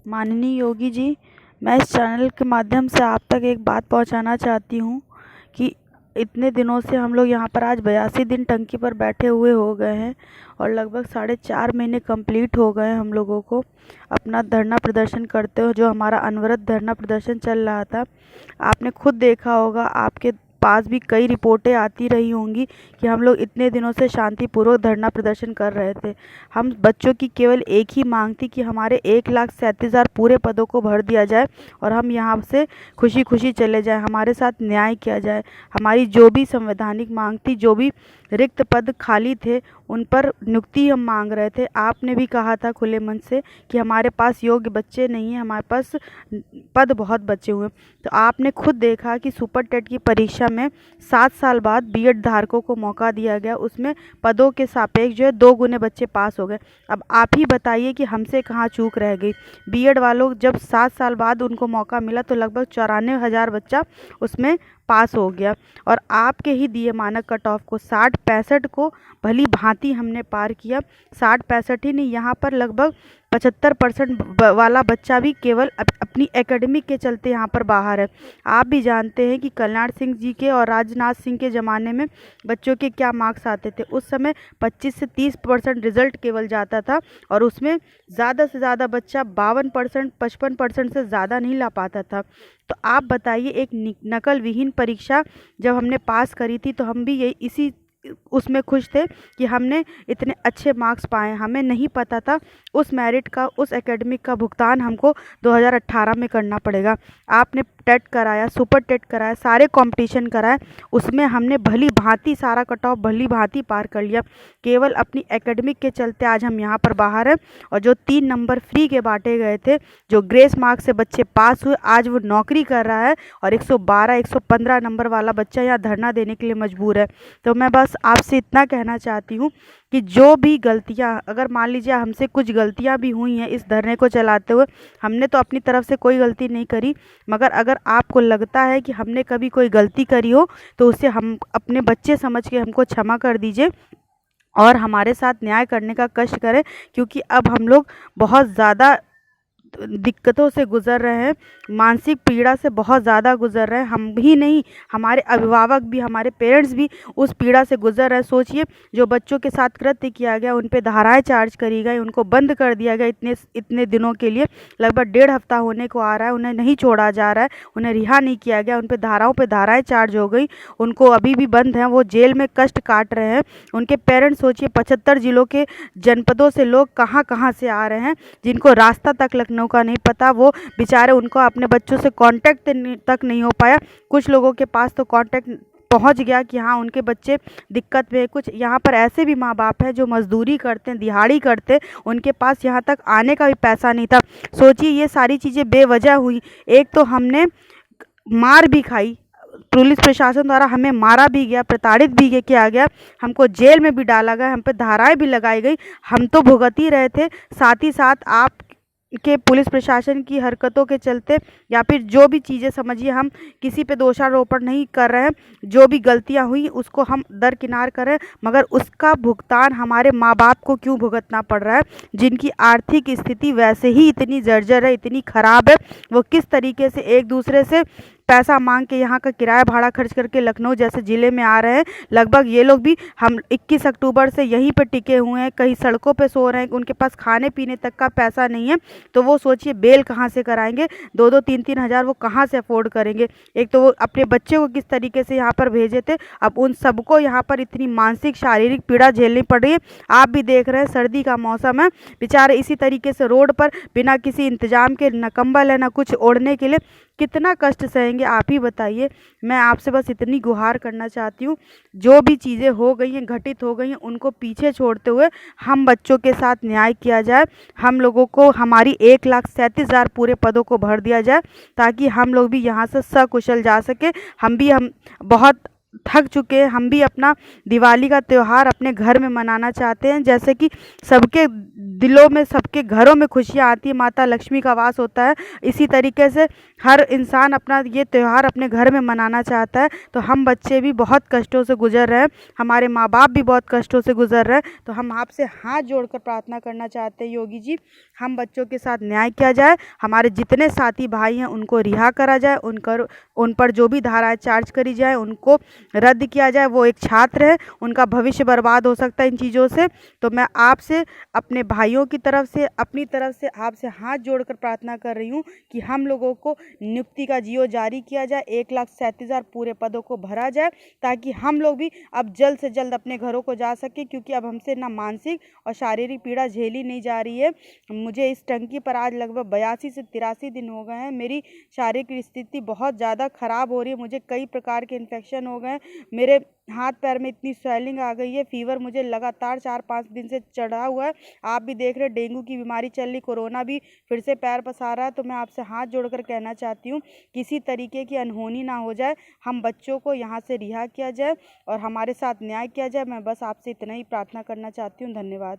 माननीय योगी जी, मैं इस चैनल के माध्यम से आप तक एक बात पहुंचाना चाहती हूं कि इतने दिनों से हम लोग यहाँ पर आज 82 दिन टंकी पर बैठे हुए हो गए हैं और लगभग 4.5 महीने कंप्लीट हो गए हैं हम लोगों को अपना धरना प्रदर्शन करते हुए। जो हमारा अनवरत धरना प्रदर्शन चल रहा था, आपने खुद देखा होगा, आपके पास भी कई रिपोर्टें आती रही होंगी कि हम लोग इतने दिनों से शांतिपूर्वक धरना प्रदर्शन कर रहे थे। हम बच्चों की केवल एक ही मांग थी कि हमारे 1,37,000 पूरे पदों को भर दिया जाए और हम यहाँ से खुशी खुशी चले जाएं, हमारे साथ न्याय किया जाए। हमारी जो भी संवैधानिक मांग थी, जो भी रिक्त पद खाली थे, उन पर नियुक्ति हम मांग रहे थे। आपने भी कहा था खुले मन से कि हमारे पास योग्य बच्चे नहीं हैं, हमारे पास पद बहुत बचे हुए हैं। तो आपने खुद देखा कि सुपर टेट की परीक्षा में 7 साल बाद बीएड धारकों को मौका दिया गया, उसमें पदों के सापेक्ष जो है 2 गुने बच्चे पास हो गए। अब आप ही बताइए कि हमसे कहाँ चूक रह गई। बीएड वालों जब 7 साल बाद उनको मौका मिला तो लगभग 94,000 बच्चा उसमें पास हो गया और आपके ही दिए मानक कट ऑफ को 60-65 को भली भांति हमने पार किया। 60-65 ही नहीं, यहाँ पर लगभग 75% वाला बच्चा भी केवल अपनी एकेडमिक के चलते यहाँ पर बाहर है। आप भी जानते हैं कि कल्याण सिंह जी के और राजनाथ सिंह के ज़माने में बच्चों के क्या मार्क्स आते थे। उस समय 25 से 30% रिजल्ट केवल जाता था और उसमें ज़्यादा से ज़्यादा बच्चा 52%, 55% से ज़्यादा नहीं ला पाता था। तो आप बताइए, एक नकल विहीन परीक्षा जब हमने पास करी थी तो हम भी यही इसी उसमें खुश थे कि हमने इतने अच्छे मार्क्स पाए। हमें नहीं पता था उस मेरिट का, उस एकेडमिक का भुगतान हमको 2018 में करना पड़ेगा। आपने टेट कराया, सुपर टेट कराया, सारे कंपटीशन कराए, उसमें हमने भली भांति सारा कट ऑफ भली भांति पार कर लिया। केवल अपनी एकेडमिक के चलते आज हम यहाँ पर बाहर हैं और जो 3 नंबर फ्री के बांटे गए थे, जो ग्रेस मार्क्स से बच्चे पास हुए, आज वो नौकरी कर रहा है और 112, 115 नंबर वाला बच्चा यहाँ धरना देने के लिए मजबूर है। तो मैं बस आपसे इतना कहना चाहती हूँ कि जो भी गलतियाँ, अगर मान लीजिए हमसे कुछ गलतियाँ भी हुई हैं इस धरने को चलाते हुए, हमने तो अपनी तरफ से कोई गलती नहीं करी, मगर अगर आपको लगता है कि हमने कभी कोई गलती करी हो तो उसे हम अपने बच्चे समझ के हमको क्षमा कर दीजिए और हमारे साथ न्याय करने का कष्ट करें, क्योंकि अब हम लोग बहुत ज़्यादा दिक्कतों से गुज़र रहे हैं, मानसिक पीड़ा से बहुत ज़्यादा गुज़र रहे हैं। हम ही नहीं, हमारे अभिभावक भी, हमारे पेरेंट्स भी उस पीड़ा से गुज़र रहे हैं। सोचिए, जो बच्चों के साथ कृत्य किया गया, उन पे धाराएं चार्ज करी गई, उनको बंद कर दिया गया इतने दिनों के लिए, लगभग 1.5 हफ्ता होने को आ रहा है, उन्हें नहीं छोड़ा जा रहा है, उन्हें रिहा नहीं किया गया, उन पर धाराएँ चार्ज हो गई, उनको अभी भी बंद हैं, वो जेल में कष्ट काट रहे हैं। उनके पेरेंट्स, सोचिए 75 जिलों के जनपदों से लोग कहाँ कहाँ से आ रहे हैं, जिनको रास्ता तक लखनऊ का नहीं पता, वो बेचारे, उनको अपने बच्चों से कांटेक्ट तक नहीं हो पाया। कुछ लोगों के पास तो कांटेक्ट पहुंच गया कि हाँ उनके बच्चे दिक्कत में। कुछ यहाँ पर ऐसे भी माँ बाप हैं जो मजदूरी करते हैं, दिहाड़ी करते हैं, उनके पास यहाँ तक आने का भी पैसा नहीं था। सोचिए, ये सारी चीज़ें बेवजह हुई। एक तो हमने मार भी खाई, पुलिस प्रशासन द्वारा हमें मारा भी गया, प्रताड़ित भी किया गया, हमको जेल में भी डाला गया, हम पे धाराएं भी लगाई गई, हम तो भुगत ही रहे थे। साथ ही साथ आप के पुलिस प्रशासन की हरकतों के चलते, या फिर जो भी चीज़ें, समझिए हम किसी पे दोषारोपण नहीं कर रहे हैं, जो भी गलतियां हुई उसको हम दरकिनार करें, मगर उसका भुगतान हमारे माँ बाप को क्यों भुगतना पड़ रहा है, जिनकी आर्थिक स्थिति वैसे ही इतनी जर्जर है, इतनी ख़राब है। वो किस तरीके से एक दूसरे से पैसा मांग के यहाँ का किराया भाड़ा खर्च करके लखनऊ जैसे ज़िले में आ रहे हैं। लगभग ये लोग भी, हम 21 अक्टूबर से यहीं पर टिके हुए हैं, कहीं सड़कों पे सो रहे हैं, उनके पास खाने पीने तक का पैसा नहीं है। तो वो सोचिए बेल कहाँ से कराएंगे, 2-2, 3-3 हज़ार वो कहाँ से अफोर्ड करेंगे। एक तो वो अपने बच्चे को किस तरीके से यहाँ पर भेजे थे, अब उन सबको यहाँ पर इतनी मानसिक शारीरिक पीड़ा झेलनी पड़ रही है। आप भी देख रहे हैं, सर्दी का मौसम है, बेचारे इसी तरीके से रोड पर बिना किसी इंतजाम के, न कंबल है न कुछ ओढ़ने के लिए, कितना कष्ट सहेंगे आप ही बताइए। मैं आपसे बस इतनी गुहार करना चाहती हूँ, जो भी चीज़ें हो गई हैं, घटित हो गई हैं, उनको पीछे छोड़ते हुए हम बच्चों के साथ न्याय किया जाए। हम लोगों को हमारी 1,37,000 पूरे पदों को भर दिया जाए, ताकि हम लोग भी यहाँ से सकुशल जा सके। हम बहुत थक चुके हैं। हम भी अपना दिवाली का त्यौहार अपने घर में मनाना चाहते हैं, जैसे कि सबके दिलों में, सबके घरों में खुशियाँ आती है, माता लक्ष्मी का वास होता है। इसी तरीके से हर इंसान अपना ये त्यौहार अपने घर में मनाना चाहता है। तो हम बच्चे भी बहुत कष्टों से गुजर रहे हैं, हमारे माँ बाप भी बहुत कष्टों से गुजर रहे हैं। तो हम आपसे हाथ जोड़कर प्रार्थना करना चाहते हैं योगी जी, हम बच्चों के साथ न्याय किया जाए, हमारे जितने साथी भाई हैं उनको रिहा करा जाए, उन पर जो भी धाराएं चार्ज करी जाए उनको रद्द किया जाए। वो एक छात्र है, उनका भविष्य बर्बाद हो सकता है इन चीज़ों से। तो मैं आपसे, अपने भाइयों की तरफ से, अपनी तरफ से आपसे हाथ जोड़कर प्रार्थना कर रही हूँ कि हम लोगों को नियुक्ति का जीओ जारी किया जाए, 1,37,000 पूरे पदों को भरा जाए, ताकि हम लोग भी अब जल्द से जल्द अपने घरों को जा सकें, क्योंकि अब हमसे ना मानसिक और शारीरिक पीड़ा झेली नहीं जा रही है। मुझे इस टंकी पर आज लगभग 82 से 83 दिन हो गए हैं। मेरी शारीरिक स्थिति बहुत ज़्यादा ख़राब हो रही है, मुझे कई प्रकार के इन्फेक्शन हो गए हैं, मेरे हाथ पैर में इतनी स्वेलिंग आ गई है, फीवर मुझे लगातार 4-5 दिन से चढ़ा हुआ है। आप भी देख रहे हैं, डेंगू की बीमारी चल रही, कोरोना भी फिर से पैर पसार रहा है। तो मैं आपसे हाथ जोड़कर कहना चाहती हूँ, किसी तरीके की अनहोनी ना हो जाए, हम बच्चों को यहाँ से रिहा किया जाए और हमारे साथ न्याय किया जाए। मैं बस आपसे इतना ही प्रार्थना करना चाहती हूँ। धन्यवाद।